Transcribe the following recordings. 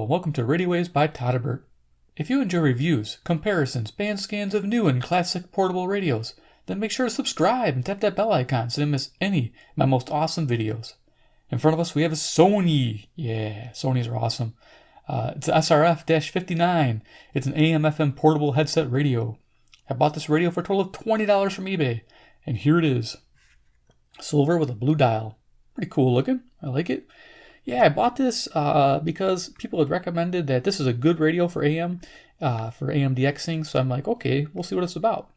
Hello, and welcome to Radio Waves by Todderbert. If you enjoy reviews, comparisons, band scans of new and classic portable radios, then make sure to subscribe and tap that bell icon so you don't miss any of my most awesome videos. In front of us we have a Sony. Yeah, Sonys are awesome. It's an SRF-59. It's an AM/FM portable headset radio. I bought this radio for a total of $20 from eBay, and here it is. Silver with a blue dial. Pretty cool looking. I like it. Yeah, I bought this because people had recommended that this is a good radio for AM, for AM DXing. So I'm like, okay, we'll see what it's about.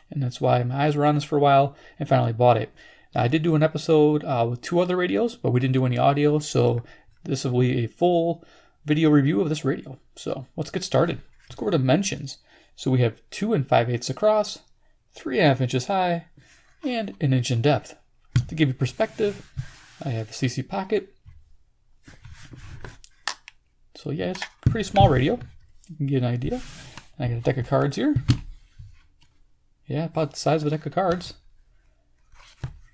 And that's why my eyes were on this for a while and finally bought it. Now, I did do an episode with two other radios, but we didn't do any audio. So this will be a full video review of this radio. So let's get started. Let's go over dimensions. So we have 2 5/8 across, 3.5 inches high, and 1 inch in depth. To give you perspective, I have a CC pocket. So yeah, it's a pretty small radio. You can get an idea. And I got a deck of cards here. Yeah, about the size of a deck of cards.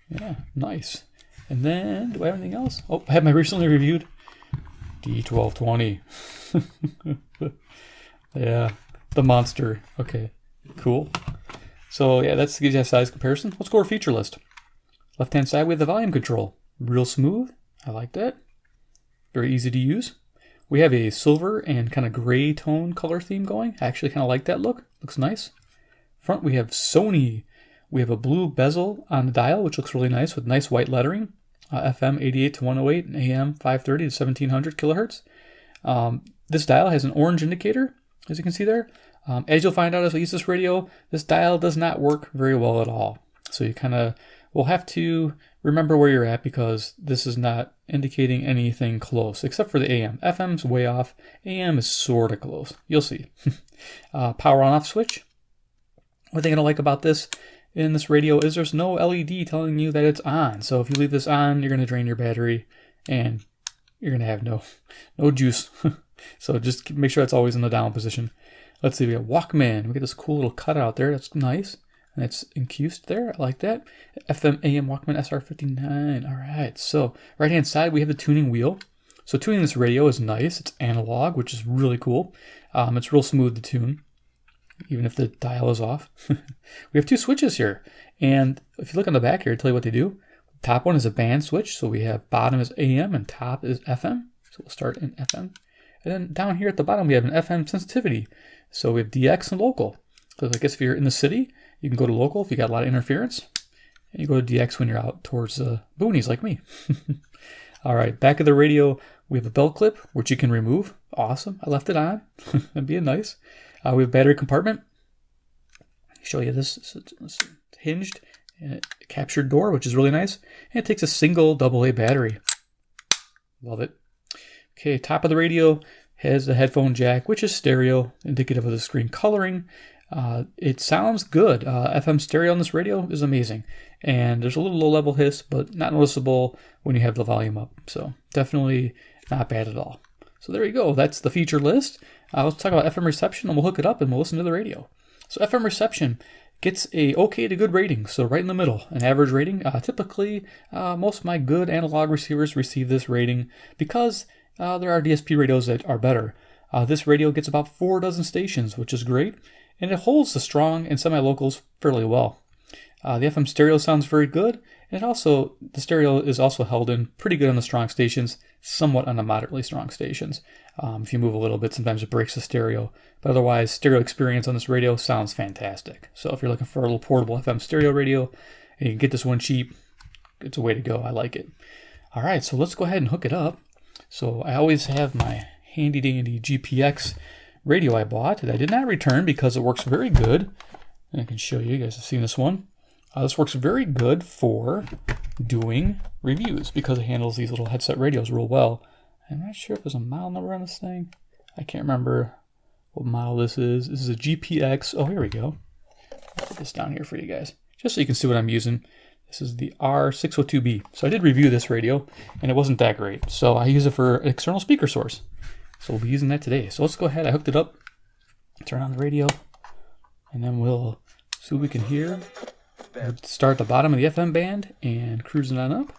Yeah, nice. And then, do I have anything else? Oh, I have my recently reviewed D1220. Yeah, the monster. Okay, cool. So yeah, that's gives you a size comparison. Let's go over feature list. Left hand side, we have the volume control. Real smooth. I like that. Very easy to use. We have a silver and kind of gray tone color theme going. I actually kind of like that look. Looks nice. Front, we have Sony. We have a blue bezel on the dial, which looks really nice with nice white lettering. FM 88 to 108 and AM 530 to 1700 kilohertz. This dial has an orange indicator, as you can see there. As you'll find out as we use this radio, this dial does not work very well at all. So you kind of will have to remember where you're at because this is not indicating anything close except for the AM. FM's way off. AM is sort of close. You'll see. Power on off switch. One thing I don't like about this in this radio is there's no LED telling you that it's on. So if you leave this on, you're going to drain your battery and you're going to have no juice. So just make sure it's always in the down position. Let's see, we got Walkman. We get this cool little cutout there. That's nice. And it's encased there. I like that. FM AM Walkman SRF-59. All right. So right hand side, we have the tuning wheel. So tuning this radio is nice. It's analog, which is really cool. It's real smooth to tune, even if the dial is off. We have 2 switches here. And if you look on the back here, I'll tell you what they do. The top one is a band switch. So we have bottom is AM and top is FM. So we'll start in FM. And then down here at the bottom, we have an FM sensitivity. So we have DX and local. So I guess if you're in the city, you can go to local if you got a lot of interference. And you go to DX when you're out towards the boonies like me. All right, back of the radio, we have a belt clip, which you can remove. Awesome. I left it on. That'd be nice. We have battery compartment. I'll show you this. It's hinged and a captured door, which is really nice. And it takes a single AA battery. Love it. Okay, top of the radio has the headphone jack, which is stereo, indicative of the screen coloring. It sounds good. FM stereo on this radio is amazing. And there's a little low-level hiss, but not noticeable when you have the volume up. So definitely not bad at all. So there you go. That's the feature list. Let's talk about FM reception, and we'll hook it up and we'll listen to the radio. So FM reception gets a okay to good rating, so right in the middle, an average rating. Typically, most of my good analog receivers receive this rating because there are DSP radios that are better. This radio gets about 4 dozen stations, which is great. And it holds the strong and semi-locals fairly well. The FM stereo sounds very good, and the stereo is also held in pretty good on the strong stations, somewhat on the moderately strong stations. If you move a little bit, sometimes it breaks the stereo, but otherwise, stereo experience on this radio sounds fantastic. So if you're looking for a little portable FM stereo radio, and you can get this one cheap, it's a way to go. I like it. All right, so let's go ahead and hook it up. So I always have my handy-dandy GPX radio I bought that I did not return because it works very good. And I can show you guys have seen this one. This works very good for doing reviews because it handles these little headset radios real well. I'm not sure if there's a model number on this thing. I can't remember what model this is. This is a GPX. Oh, here we go. I'll put this down here for you guys, just so you can see what I'm using. This is the R602B. So I did review this radio, and it wasn't that great. So I use it for an external speaker source. So we'll be using that today. So let's go ahead. I hooked it up. Turn on the radio. And then we'll see what we can hear. We'll start at the bottom of the FM band and cruising on up.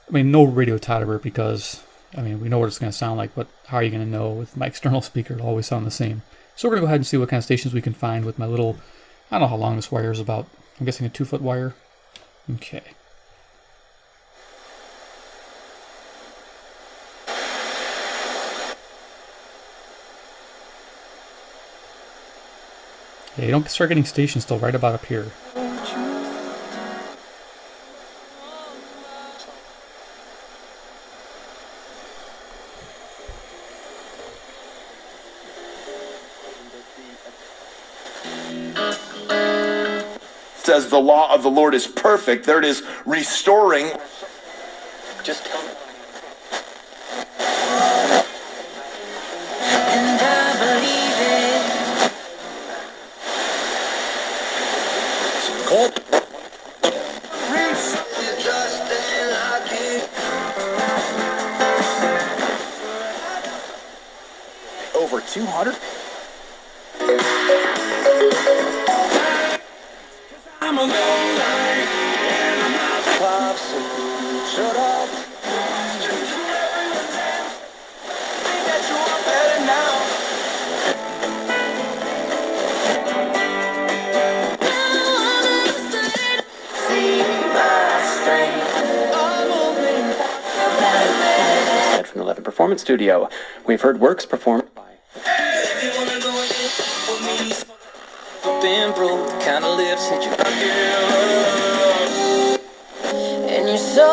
I mean, no radio Todderbert because I mean, we know what it's going to sound like, but how are you going to know with my external speaker? It'll always sound the same. So we're going to go ahead and see what kind of stations we can find with my little, I don't know how long this wire is, about, I'm guessing a 2-foot wire. Okay. Yeah, you don't start getting stations till right about up here. Says the law of the Lord is perfect. There it is, restoring. Just tell me. And I believe it. Cold. Over 200. I'm a long night, and I'm not pops. Shut up. Think that you are better now. See my strength. I'm only from the 11 Performance Studio. We've heard works performed by. If you wanna go with me. Been broke, the kind of lips hit you and you're so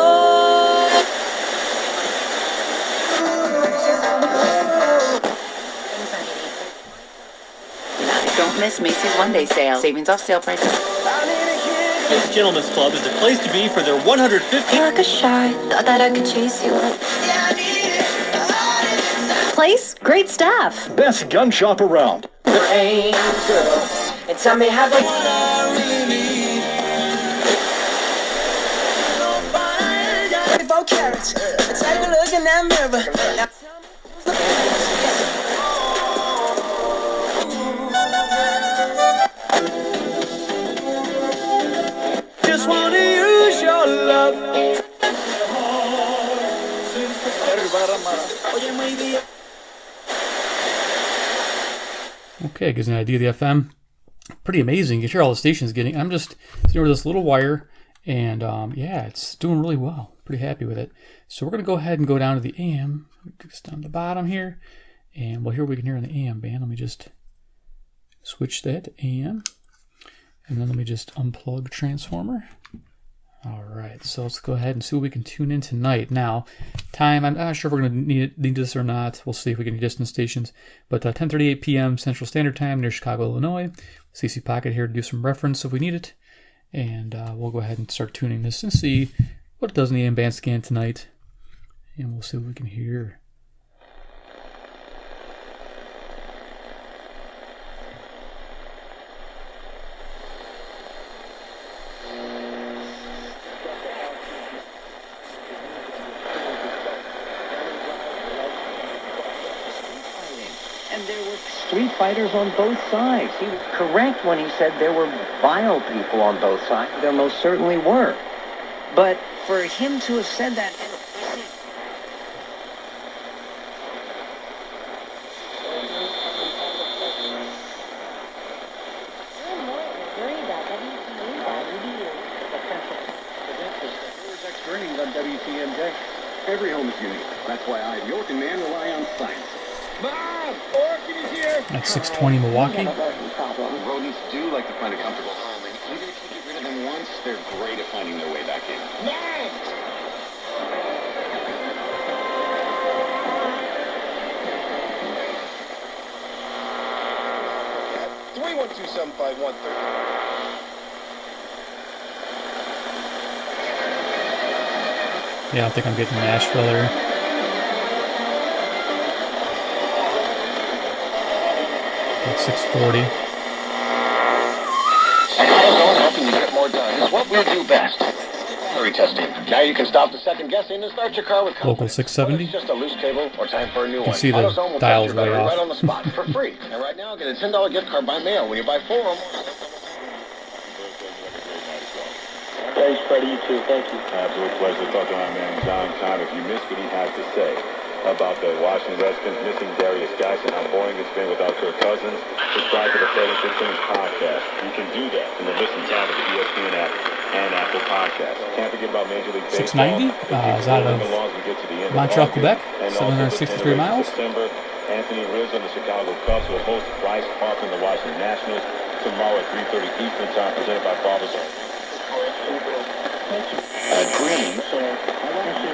don't miss Macy's one-day sale. Savings off sale prices. This Gentleman's Club is the place to be for their 150. You're like a shy, thought that I could chase you. Place, great staff. Best gun shop around. Rain, girl. And tell me how what I really need. 24 carats. Take a look in that mirror. Now just wanna use your love. Okay, gives you an idea of the FM. Pretty amazing. You can hear all the stations getting. I'm just sitting over this little wire, and yeah, it's doing really well. Pretty happy with it. So we're going to go ahead and go down to the AM. Just down the bottom here, and well, here we can hear in the AM band. Let me just switch that to AM, and then let me just unplug transformer. All right, so let's go ahead and see what we can tune in tonight. Now, time, I'm not sure if we're going to need this or not. We'll see if we can distance stations. But 10:38 p.m. Central Standard Time near Chicago, Illinois. CC Pocket here to do some reference if we need it. And we'll go ahead and start tuning this and see what it does in the AM band scan tonight. And we'll see what we can hear. Street fighters on both sides. He was correct when he said there were vile people on both sides. There most certainly were. But for him to have said that... Earnings on WTMJ. Every home is unique. That's why I, York and Man, rely on science. Mom! Orchid is here! At 620 Milwaukee. Rodents do like to find a comfortable home, and even if you get rid of them once, they're great at finding their way back in. Mom! 312-751-30. Yeah, I think I'm getting Nashville there. At 640. Helping you get more done is what we do best. Battery testing. Now you can stop the second guessing and start your car with Local 670. It's just a loose cable or time for a new one. You can see the dials way off. Right on the spot for free. And right now, get a $10 gift card by mail when you buy 4 or more. Thanks, Freddie. You too. Thank you. Absolute pleasure to talk to my man John. If you missed what he has to say, about the Washington Redskins missing Darius Geisen, how boring it's been without Kirk Cousins, subscribe to the Fred and Simmons podcast. You can do that in the Listen tab of the ESPN app and Apple Podcasts. Can't forget about Major League Baseball. 690 is out of Montreal, Quebec, 763 miles. September, Anthony Rizzo and the Chicago Cubs will host Bryce Harper and the Washington Nationals tomorrow at 3:30 Eastern Time, presented by Father's Green. So I want to see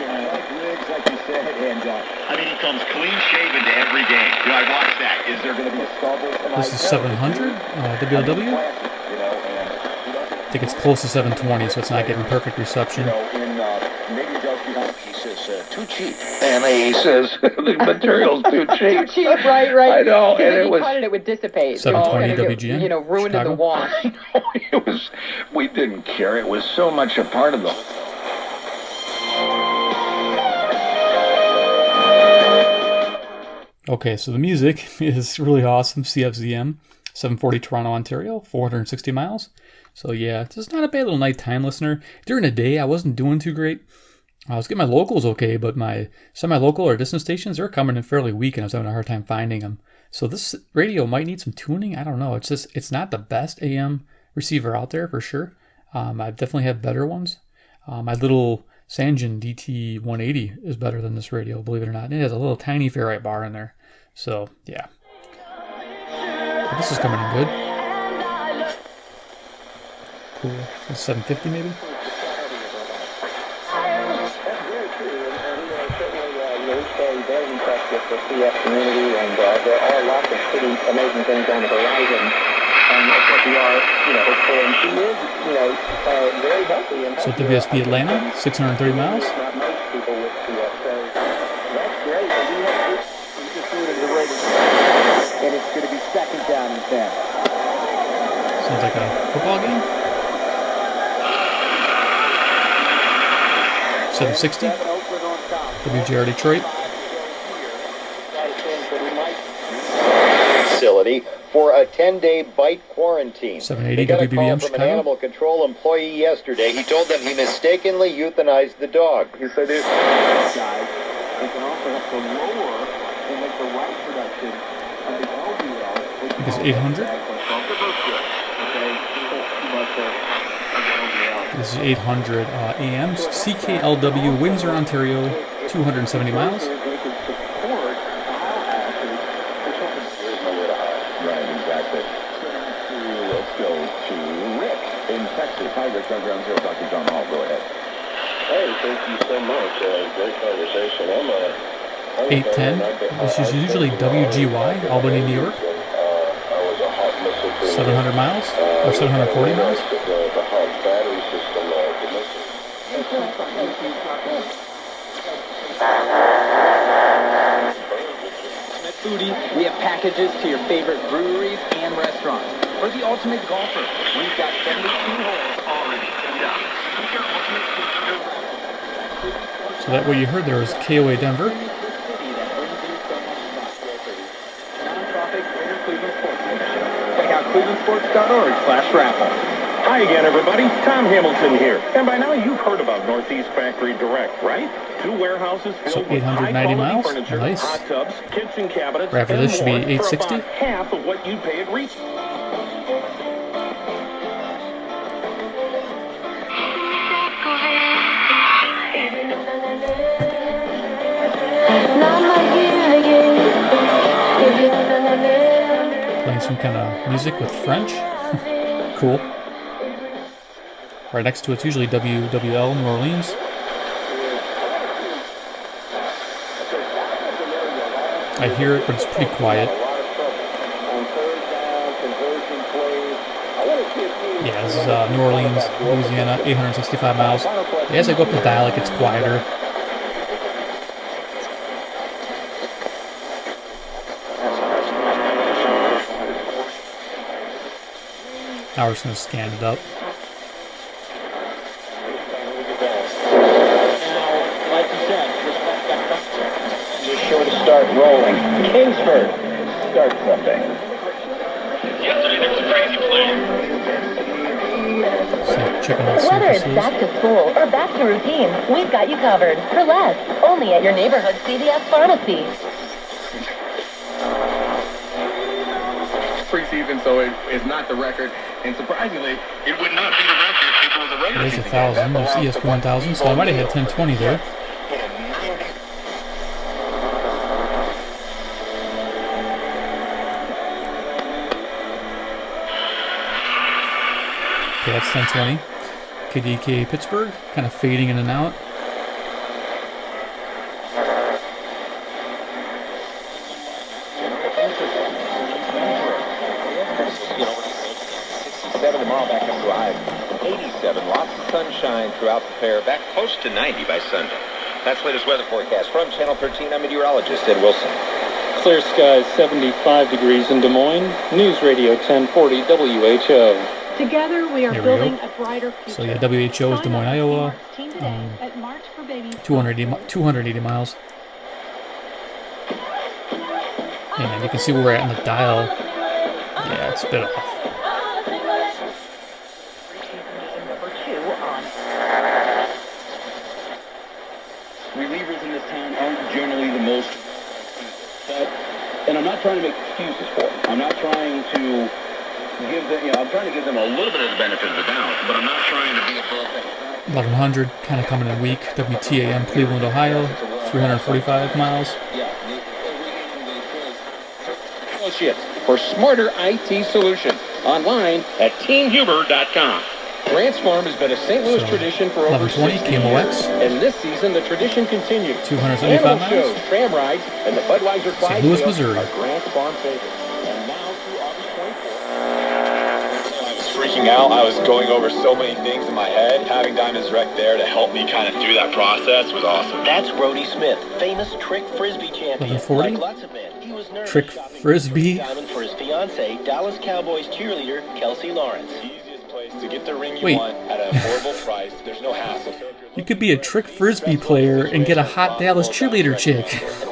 Riggs, like you said, and I mean, he comes clean shaven to every game. You know, I watched that. Is there going to be a Starbucks tonight? This is 700 WLW. I think it's close to 720, so it's not getting perfect reception. He says, too cheap. And he says, the material's too cheap. Too cheap, right. I know, and it was... it would dissipate. 720 WGN. You know, ruined in the wash. We didn't care. It was so much a part of the... Okay, so the music is really awesome. CFZM, 740 Toronto, Ontario, 460 miles. So yeah, it's just not a bad little nighttime listener. During the day, I wasn't doing too great. I was getting my locals okay, but my semi-local or distance stations, they're coming in fairly weak, and I was having a hard time finding them. So this radio might need some tuning. I don't know. It's not the best AM receiver out there for sure. I definitely have better ones. My little Sangean DT180 is better than this radio, believe it or not. It has a little tiny ferrite bar in there. So yeah. But this is coming in good. Cool. It's 750 maybe? Very impressed with the CF community, and there are lots of pretty amazing things on the horizon. And of course we are, hopeful, and she is, very healthy. And so WSB Atlanta, 630 miles. Not most people with CF, so that's great. And we just do it as a way to, and it's going to be second down and 10. Sounds like a football game. 760. WGR Detroit. Facility for a 10-day bite quarantine. 780 WBBM from Chicago. An animal control employee yesterday. He told them he mistakenly euthanized the dog. He said it. Guys, they can also have to lower and make the right production of the LDL. I think it's 800. This is 800 AMs. CKLW, Windsor, Ontario, 270 miles. Right, exactly. Let's go to Rick in Texas. Hi, Rick. I'm Ground Zero. Dr. John Hall. Go ahead. Hey, thank you so much. Great conversation. 810. This is usually WGY, Albany, New York. 700 miles or 740 miles. Foodie, we have packages to your favorite breweries and restaurants. For the ultimate golfer, we've got 72 holes already. So that what you heard there was KOA Denver. Check out clevelandsports.org/raffle. Hi again, everybody. Tom Hamilton here. And by now you've heard about Northeast Factory Direct, right? 2 warehouses filled with 890 miles. furniture, Nice. hot tubs, kitchen cabinets, Right after and this should be more 860. for about half of what you'd pay at retail. Playing some kind of music with French. Cool. Right next to it's usually WWL New Orleans. I hear it, but it's pretty quiet. Yeah, this is New Orleans, Louisiana, 865 miles. As I go up the dial, it gets quieter. Now we're just going to scan it up. Like you said, you're sure to start rolling. Kingsford, start something. See check out the Whether it's circuses. back to school or back to routine, we've got you covered for less. Only at your neighborhood CVS pharmacy. Preseason, so it's not the record. And surprisingly, it would not be the record if it was a regular There's season. 1,000. There's ESP 1000. So I might have had 1020 there. Okay, that's 1020. KDK Pittsburgh, kind of fading in and out. Tomorrow back up to high 87. Lots of sunshine throughout the fair. Back close to 90 by Sunday. That's latest weather forecast from Channel 13. I'm meteorologist Ed Wilson. Clear skies, 75 degrees in Des Moines. News Radio 1040 WHO. Together, we are There we building go. a brighter future. So yeah, WHO is Des Moines, Iowa. 280 miles. And you can see where we're at on the dial. Yeah, it's a bit off. Relievers in this town aren't generally the most, and I'm not trying to make excuses for them. I'm not trying to give them, I'm trying to give them a little bit of the benefit of the doubt, but I'm not trying to be a perfect. 1100, kind of coming in weak. WTAM, Cleveland, Ohio, 345 miles. Associates for smarter IT solutions. Online at teamhuber.com. Grant's Farm has been a St. Louis tradition for over 1120, 60 KMOX. years, and this season the tradition continues. 275 Animal miles. shows, tram rides, and the Budweiser St. Louis, Missouri. are Grant's Farm favorites. And now through August 24th. I was freaking out. I was going over so many things in my head. Having Diamonds Direct there to help me kind of through that process was awesome. That's Brody Smith, famous trick frisbee champion. 1140. Like lots of men, he was nervous Trick shopping frisbee. diamond for his fiancée, Dallas Cowboys cheerleader Kelsey Lawrence. To get the ring you Wait. want at an affordable price, there's no hassle. You could be a trick frisbee player and get a hot Dallas cheerleader chick.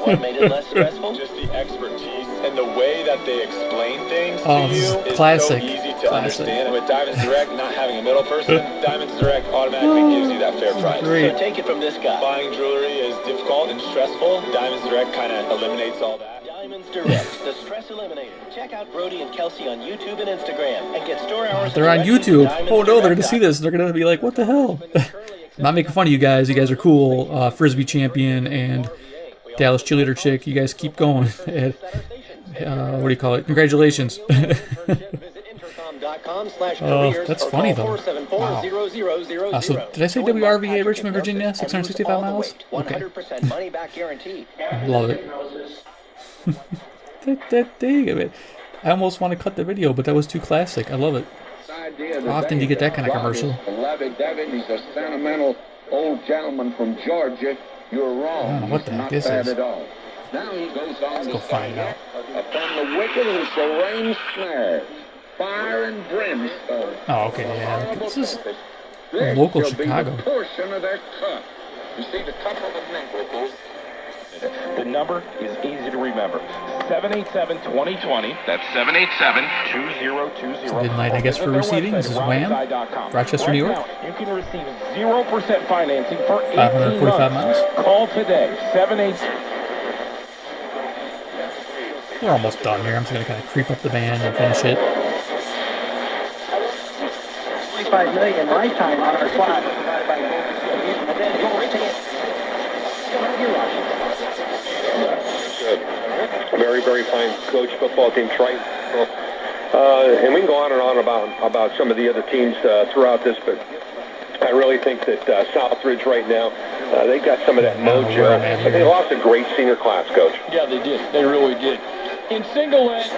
What made it less stressful? Just the expertise and the way that they explain things Oh, to this you is is classic. so easy to Classic. understand. With Diamonds Direct not having a middle person, Diamonds Direct automatically gives you that fair price. Great. So take it from this guy. Buying jewelry is difficult and stressful. Diamonds Direct kind of eliminates all that. Diamonds Direct, the stress eliminator. Check out Brody and Kelsey on YouTube and Instagram and get store hours. They're on YouTube. Oh no, they're going to see this. They're going to be like, what the hell? I'm not making fun of you guys. You guys are cool. Frisbee champion and Dallas cheerleader chick. You guys keep going. And, what do you call it? Congratulations. That's funny though. Wow. So did I say WRVA Richmond, Virginia? 665 miles? Okay. 100% money back guarantee. Love it. that dang it. I almost want to cut the video, but that was too classic. I love it. How often do you get that kind of commercial? Beloved Devin, he's a sentimental old gentleman from Georgia. You're wrong. I don't know what the heck this bad is. at all. Now he goes on Let's go find out. Upon the wicked who shall rain snares, fire and brimstone. Oh, okay, yeah. This is This local shall be Chicago. the portion of their cup. You see the cup of the necklaces. The number is easy to remember. 787-2020. That's 787-2020. It's a good night, I guess, for receiving. This is Wham, Rochester, New York. You can receive 0% financing for 18 545 months. miles. Call today. 787. We're almost done here. I'm just going to kind of creep up the band and finish it. 25 million lifetime on our slot provided by Gold Distribution. And then Gold Ticket. Good. Very, very fine coach, football team, Triton. And we can go on and on about some of the other teams throughout this, but I really think that Southridge right now, they got some of that mojo. But they lost a great senior class, Coach. Yeah, they did. They really did. In single leg.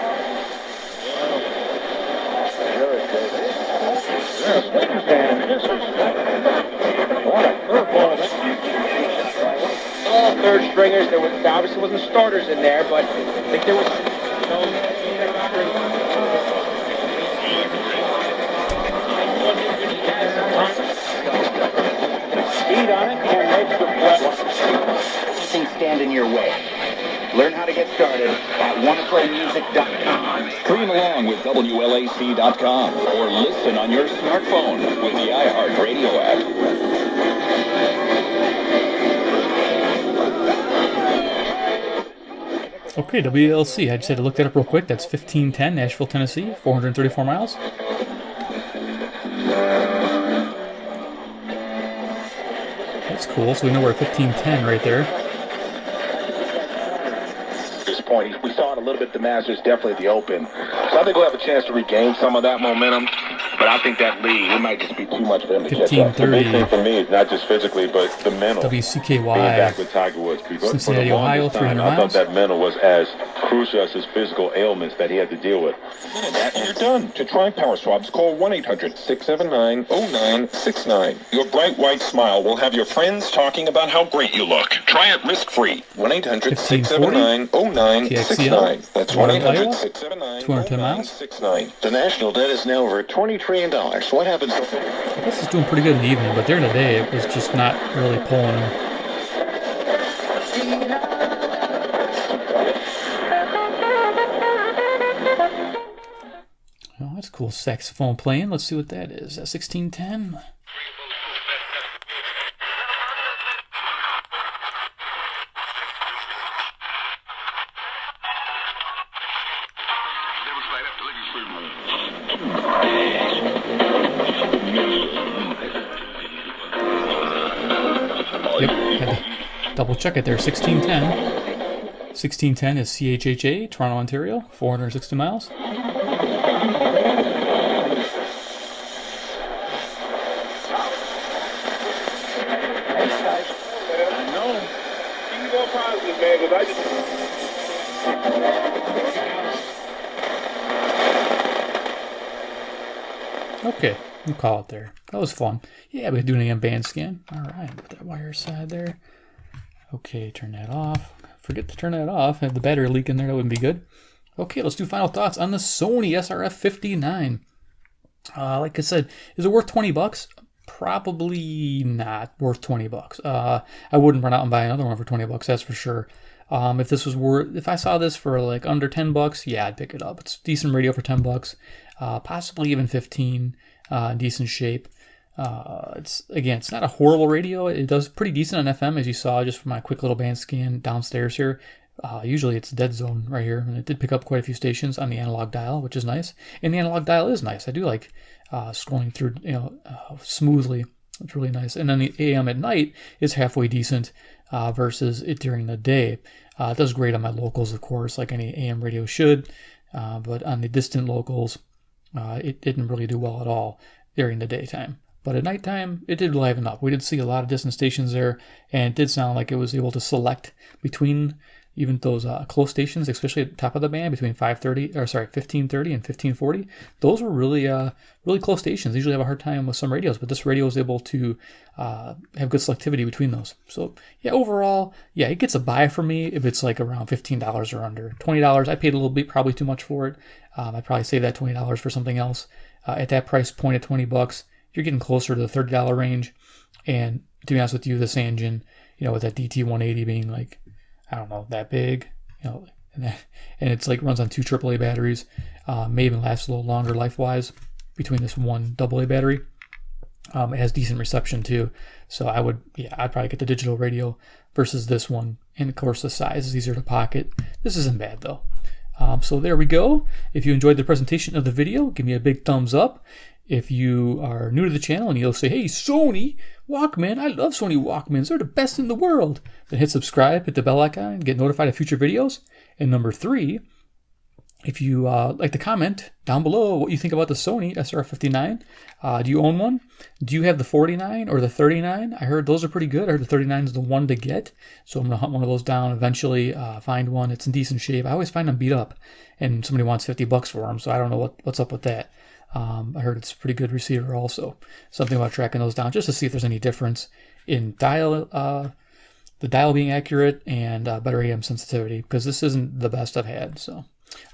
What a curveball. All third stringers. There was obviously wasn't starters in there, but I think there was. Speed on it and makes the thing stand in your way. Learn how to get Get started at wannaplaymusic.com. Stream along with WLAC.com or listen on your smartphone with the iHeartRadio app. Okay, WLC. I just had to look that up real quick. That's 1510, Nashville, Tennessee, 434 miles. That's cool. So we know we're at 1510 right there. This point, we saw it a little bit at the Masters, definitely at the Open. So I think we'll have a chance to regain some of that momentum. But I think that lead, it might just be too much for him to catch up. 1530. The big thing for me is not just physically, but the mental. WCKY. Being back with Tiger Woods. Cincinnati, Ohio, 300 I thought miles. that mental was as crucial as his physical ailments that he had to deal with. And that you're done. To try power swaps, call 1-800-679-0969. Your bright white smile will have your friends talking about how great you look. Try it risk-free. 1-800-679-0969. That's 210 miles. 1-800-679-0969. The national debt is now over $20 trillion. What happens? I guess it's doing pretty good in the evening, but during the day it was just not really pulling. Oh, that's cool saxophone playing. Let's see what that is. That 1610. Yep, had to double check it there. 1610. 1610 is CHHA, Toronto, Ontario, 460 miles. Okay, we'll call it there. That was fun. Yeah, we do an AM band scan. All right, put that wire aside there. Okay, turn that off. Forget to turn that off. Have the battery leak in there, that wouldn't be good. Okay, let's do final thoughts on the Sony SRF-59. Like I said, is it worth 20 bucks? Probably not worth 20 bucks. I wouldn't run out and buy another one for 20 bucks, that's for sure. If I saw this for like under 10 bucks, yeah, I'd pick it up. It's decent radio for 10 bucks, possibly even 15, decent shape. It's not a horrible radio. It does pretty decent on FM, as you saw just from my quick little band scan downstairs here. Usually it's dead zone right here, and it did pick up quite a few stations on the analog dial, which is nice. And the analog dial is nice. I do like scrolling through, smoothly. It's really nice. And then the AM at night is halfway decent versus it during the day. It does great on my locals, of course, like any AM radio should. But on the distant locals, it didn't really do well at all during the daytime. But at nighttime, it did liven up. We did see a lot of distant stations there, and it did sound like it was able to select between even those close stations, especially at the top of the band, between 1530 and 1540. Those were really close stations. They usually have a hard time with some radios, but this radio was able to have good selectivity between those. So yeah, overall, yeah, it gets a buy for me if it's like around $15 or under. $20, I paid a little bit, probably too much for it. I'd probably save that $20 for something else. At that price point at 20 bucks, you're getting closer to the $30 range. And to be honest with you, the Sangean, with that DT180 being like, I don't know, that big, and it's like runs on 2 AAA batteries, may even last a little longer life-wise between this one AA battery. It has decent reception too, so I'd probably get the digital radio versus this one. And of course, the size is easier to pocket. This isn't bad though. So there we go. If you enjoyed the presentation of the video, give me a big thumbs up. If you are new to the channel and you'll say, hey, Sony Walkman, I love Sony Walkmans, they're the best in the world, then hit subscribe, hit the bell icon, and get notified of future videos. And number 3, if you like to comment down below what you think about the Sony SRF-59. Do you own one? Do you have the 49 or the 39? I heard those are pretty good. I heard the 39 is the one to get. So I'm going to hunt one of those down eventually, find one. It's in decent shape. I always find them beat up, and somebody wants 50 bucks for them, so I don't know what's up with that. I heard it's a pretty good receiver also. Something about tracking those down just to see if there's any difference in the dial being accurate and better AM sensitivity, because this isn't the best I've had. So,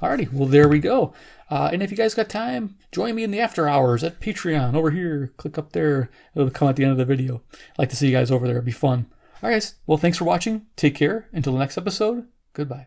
alrighty, well, there we go. And if you guys got time, join me in the after hours at Patreon over here. Click up there. It'll come at the end of the video. I'd like to see you guys over there. It'd be fun. All right, guys. Well, thanks for watching. Take care. Until the next episode, goodbye.